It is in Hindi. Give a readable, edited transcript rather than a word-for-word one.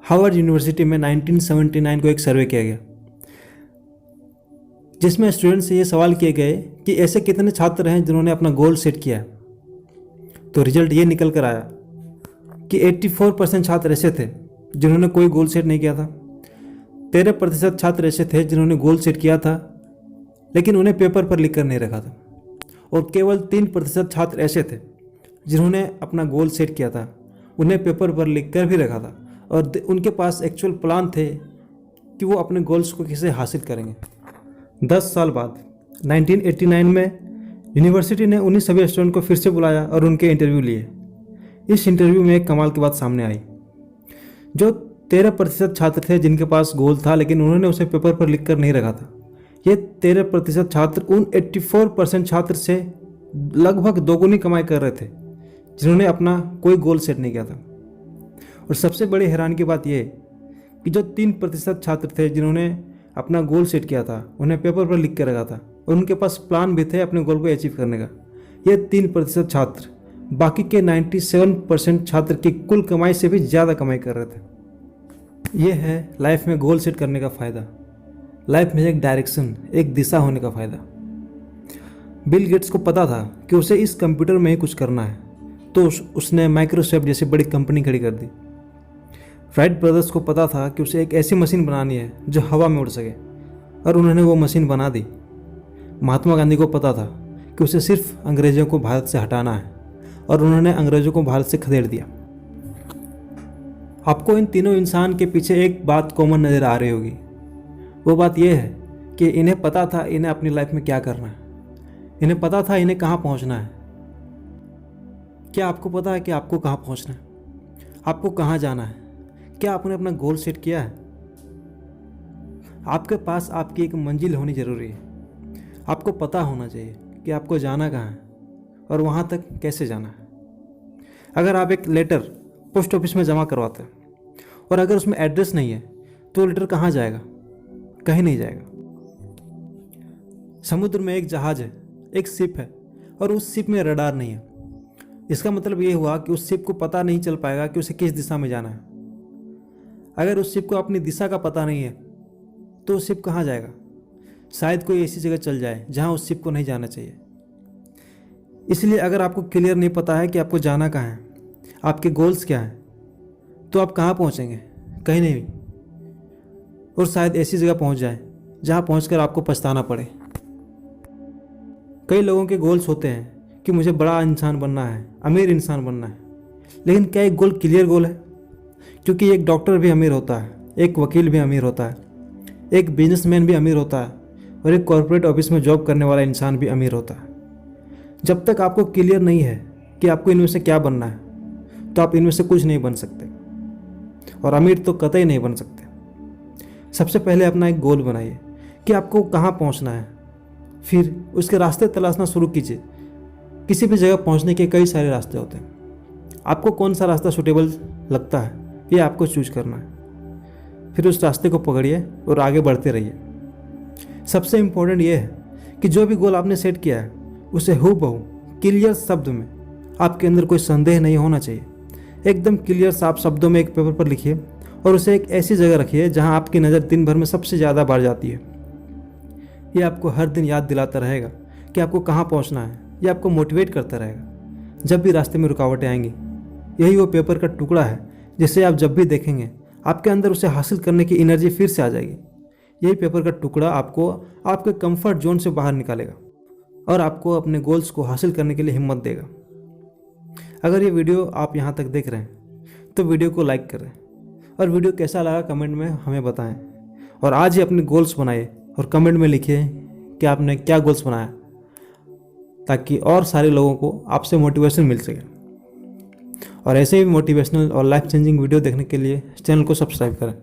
हार्वर्ड यूनिवर्सिटी में 1979 को एक सर्वे किया गया, जिसमें स्टूडेंट से ये सवाल किए गए कि ऐसे कितने छात्र हैं जिन्होंने अपना गोल सेट किया है। तो रिजल्ट ये निकल कर आया कि 84% छात्र ऐसे थे जिन्होंने कोई गोल सेट नहीं किया था। 13% छात्र ऐसे थे जिन्होंने गोल सेट किया था लेकिन उन्हें पेपर पर लिख कर नहीं रखा था। और केवल 3% छात्र ऐसे थे जिन्होंने अपना गोल सेट किया था, उन्हें पेपर पर लिख कर भी रखा था और उनके पास एक्चुअल प्लान थे कि वो अपने गोल्स को कैसे हासिल करेंगे। 10 साल बाद 1989 में यूनिवर्सिटी ने उन्हीं सभी स्टूडेंट को फिर से बुलाया और उनके इंटरव्यू लिए। इस इंटरव्यू में एक कमाल की बात सामने आई। जो 13% छात्र थे जिनके पास गोल था लेकिन उन्होंने उसे पेपर पर लिख कर नहीं रखा था, ये 13% छात्र उन 84% छात्र से लगभग दोगुनी कमाई कर रहे थे जिन्होंने अपना कोई गोल सेट नहीं किया था। और सबसे बड़ी हैरानी की बात यह कि जो 3% छात्र थे जिन्होंने अपना गोल सेट किया था, उन्हें पेपर पर लिख कर रखा था और उनके पास प्लान भी थे अपने गोल को अचीव करने का, ये 3% छात्र बाकी के 97% छात्र की कुल कमाई से भी ज़्यादा कमाई कर रहे थे। ये है लाइफ में गोल सेट करने का फ़ायदा, लाइफ में एक डायरेक्शन, एक दिशा होने का फ़ायदा। बिल गेट्स को पता था कि उसे इस कंप्यूटर में ही कुछ करना है, तो उसने माइक्रोसॉफ्ट जैसी बड़ी कंपनी खड़ी कर दी। राइट ब्रदर्स को पता था कि उसे एक ऐसी मशीन बनानी है जो हवा में उड़ सके, और उन्होंने वो मशीन बना दी। महात्मा गांधी को पता था कि उसे सिर्फ अंग्रेज़ों को भारत से हटाना है, और उन्होंने अंग्रेज़ों को भारत से खदेड़ दिया। आपको इन तीनों इंसान के पीछे एक बात कॉमन नज़र आ रही होगी। वो बात यह है कि इन्हें पता था इन्हें अपनी लाइफ में क्या करना है, इन्हें पता था इन्हें कहाँ पहुँचना है। क्या आपको पता है कि आपको कहाँ पहुँचना है, आपको कहाँ जाना है? क्या आपने अपना गोल सेट किया है? आपके पास आपकी एक मंजिल होनी ज़रूरी है। आपको पता होना चाहिए कि आपको जाना कहाँ है और वहाँ तक कैसे जाना है। अगर आप एक लेटर पोस्ट ऑफिस में जमा करवाते हैं और अगर उसमें एड्रेस नहीं है तो लेटर कहाँ जाएगा? कहीं नहीं जाएगा। समुद्र में एक जहाज़ है, एक शिप है, और उस शिप में रडार नहीं है। इसका मतलब ये हुआ कि उस शिप को पता नहीं चल पाएगा कि उसे किस दिशा में जाना है। अगर उस शिप को अपनी दिशा का पता नहीं है तो उस शिप कहाँ जाएगा? शायद कोई ऐसी जगह चल जाए जहाँ उस शिप को नहीं जाना चाहिए। इसलिए अगर आपको क्लियर नहीं पता है कि आपको जाना कहाँ है, आपके गोल्स क्या हैं, तो आप कहाँ पहुँचेंगे? कहीं नहीं। और शायद ऐसी जगह पहुँच जाए जहाँ पहुँचकर आपको पछताना पड़े। कई लोगों के गोल्स होते हैं कि मुझे बड़ा इंसान बनना है, अमीर इंसान बनना है, लेकिन क्या एक गोल क्लियर गोल है? क्योंकि एक डॉक्टर भी अमीर होता है, एक वकील भी अमीर होता है, एक बिजनेसमैन भी अमीर होता है, और एक कॉर्पोरेट ऑफिस में जॉब करने वाला इंसान भी अमीर होता है। जब तक आपको क्लियर नहीं है कि आपको इनमें से क्या बनना है, तो आप इनमें से कुछ नहीं बन सकते, और अमीर तो कतई नहीं बन सकते। सबसे पहले अपना एक गोल बनाइए कि आपको कहाँ पहुँचना है, फिर उसके रास्ते तलाशना शुरू कीजिए। किसी भी जगह पहुँचने के कई सारे रास्ते होते हैं। आपको कौन सा रास्ता सूटेबल लगता है ये आपको चूज करना है। फिर उस रास्ते को पकड़िए और आगे बढ़ते रहिए। सबसे इम्पोर्टेंट ये है कि जो भी गोल आपने सेट किया है उसे हूबहू क्लियर शब्द में, आपके अंदर कोई संदेह नहीं होना चाहिए, एकदम क्लियर साफ शब्दों में एक पेपर पर लिखिए और उसे एक ऐसी जगह रखिए जहां आपकी नज़र दिन भर में सबसे ज़्यादा बढ़ जाती है। ये आपको हर दिन याद दिलाता रहेगा कि आपको कहाँ पहुँचना है। ये आपको मोटिवेट करता रहेगा जब भी रास्ते में रुकावटें आएंगी। यही वो पेपर का टुकड़ा है जिसे आप जब भी देखेंगे आपके अंदर उसे हासिल करने की एनर्जी फिर से आ जाएगी। यही पेपर का टुकड़ा आपको आपके कंफर्ट जोन से बाहर निकालेगा और आपको अपने गोल्स को हासिल करने के लिए हिम्मत देगा। अगर ये वीडियो आप यहाँ तक देख रहे हैं तो वीडियो को लाइक करें और वीडियो कैसा लगा कमेंट में हमें बताएं। और आज ही अपने गोल्स बनाइए और कमेंट में लिखिए कि आपने क्या गोल्स बनाया, ताकि और सारे लोगों को आपसे मोटिवेशन मिल सके। और ऐसे ही मोटिवेशनल और लाइफ चेंजिंग वीडियो देखने के लिए चैनल को सब्सक्राइब करें।